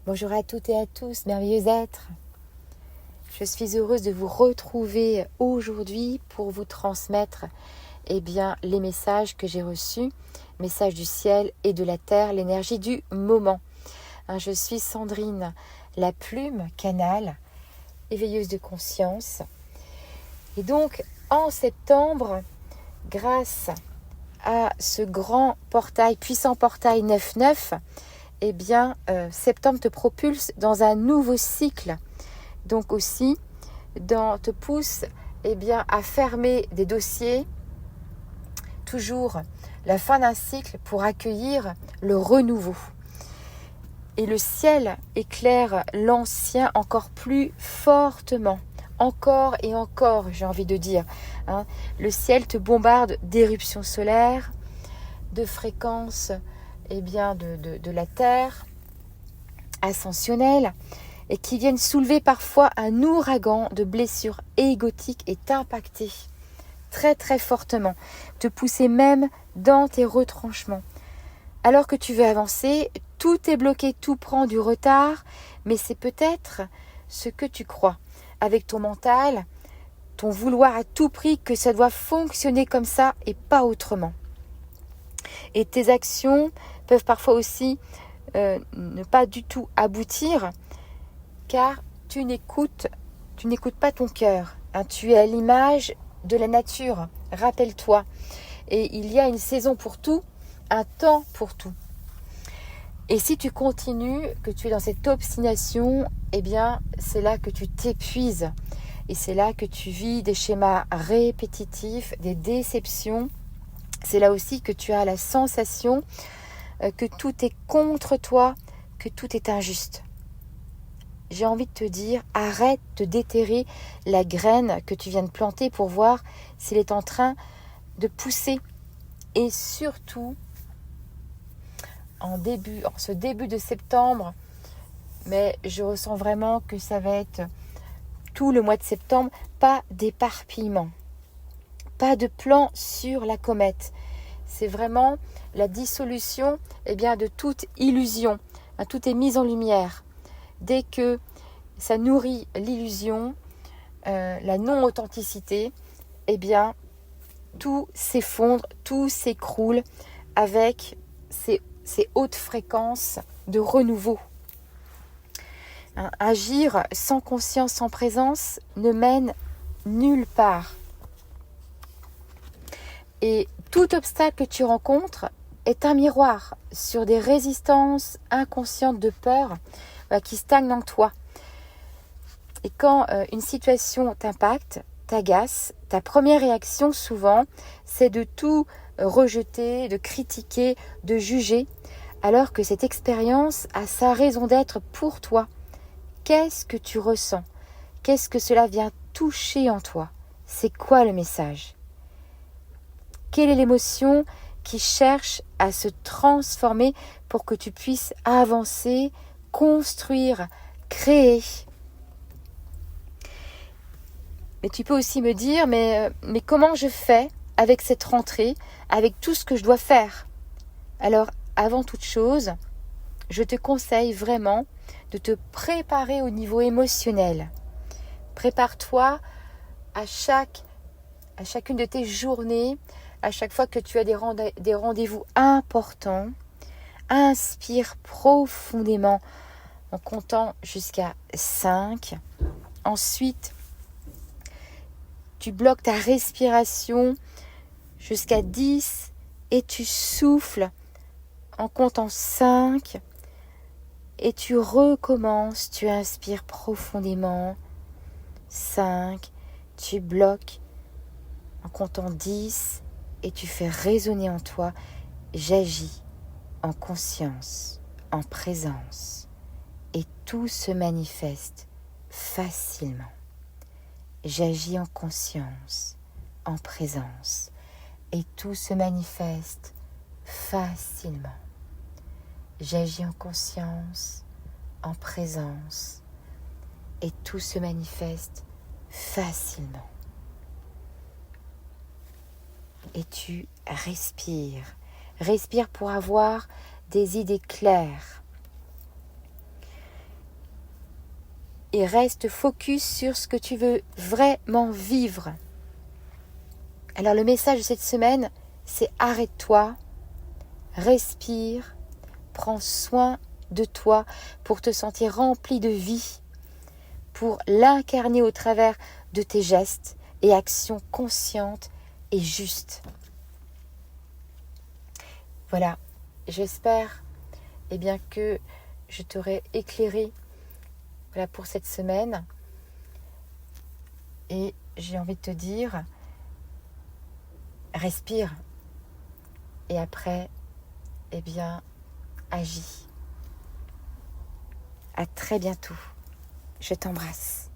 Bonjour à toutes et à tous, merveilleux êtres. Je suis heureuse de vous retrouver aujourd'hui pour vous transmettre les messages que j'ai reçus, messages du ciel et de la terre, l'énergie du moment. Je suis Sandrine, la plume, canal, éveilleuse de conscience. Et donc, en septembre, grâce à ce grand portail, puissant portail 9-9, septembre te propulse dans un nouveau cycle. Donc aussi, te pousse à fermer des dossiers, toujours la fin d'un cycle pour accueillir le renouveau. Et le ciel éclaire l'ancien encore plus fortement. Encore et encore, j'ai envie de dire. Le ciel te bombarde d'éruptions solaires, de fréquences de la Terre ascensionnelle et qui viennent soulever parfois un ouragan de blessures égotiques et t'impacter très très fortement, te pousser même dans tes retranchements. Alors que tu veux avancer, tout est bloqué, tout prend du retard, mais c'est peut-être ce que tu crois. Avec ton mental, ton vouloir à tout prix que ça doit fonctionner comme ça et pas autrement. Et tes actions peuvent parfois aussi ne pas du tout aboutir car tu n'écoutes pas ton cœur. Tu es à l'image de la nature, rappelle-toi. Et il y a une saison pour tout, un temps pour tout. Et si tu continues, que tu es dans cette obstination, c'est là que tu t'épuises. Et c'est là que tu vis des schémas répétitifs, des déceptions. C'est là aussi que tu as la sensation que tout est contre toi, que tout est injuste. J'ai envie de te dire, arrête de déterrer la graine que tu viens de planter pour voir s'il est en train de pousser. Et surtout, en ce début de septembre, mais je ressens vraiment que ça va être tout le mois de septembre, pas d'éparpillement, pas de plan sur la comète. C'est vraiment la dissolution de toute illusion. Tout est mis en lumière. Dès que ça nourrit l'illusion, la non-authenticité, tout s'effondre, tout s'écroule avec ces hautes fréquences de renouveau. Agir sans conscience, sans présence ne mène nulle part. Et tout obstacle que tu rencontres est un miroir sur des résistances inconscientes de peur qui stagnent en toi. Et quand une situation t'impacte, t'agace, ta première réaction souvent, c'est de tout rejeter, de critiquer, de juger, alors que cette expérience a sa raison d'être pour toi. Qu'est-ce que tu ressens? Qu'est-ce que cela vient toucher en toi? C'est quoi le message? Quelle est l'émotion qui cherche à se transformer pour que tu puisses avancer, construire, créer? Mais tu peux aussi me dire, mais comment je fais avec cette rentrée, avec tout ce que je dois faire? Alors, avant toute chose, je te conseille vraiment de te préparer au niveau émotionnel. Prépare-toi à chacune de tes journées, à chaque fois que tu as des rendez-vous importants. Inspire profondément en comptant jusqu'à 5. Ensuite, tu bloques ta respiration jusqu'à 10 et tu souffles en comptant 5 et tu recommences, tu inspires profondément 5, tu bloques en comptant 10 et tu fais résonner en toi, j'agis en conscience, en présence et tout se manifeste facilement. J'agis en conscience, en présence et tout se manifeste facilement. J'agis en conscience, en présence et tout se manifeste facilement. Et tu respires. Respire pour avoir des idées claires. et reste focus sur ce que tu veux vraiment vivre. Alors le message de cette semaine, c'est arrête-toi, respire, prends soin de toi pour te sentir rempli de vie, pour l'incarner au travers de tes gestes et actions conscientes et justes. Voilà, j'espère que je t'aurai éclairé pour cette semaine. Et j'ai envie de te dire, respire. Et après, agis. À très bientôt. Je t'embrasse.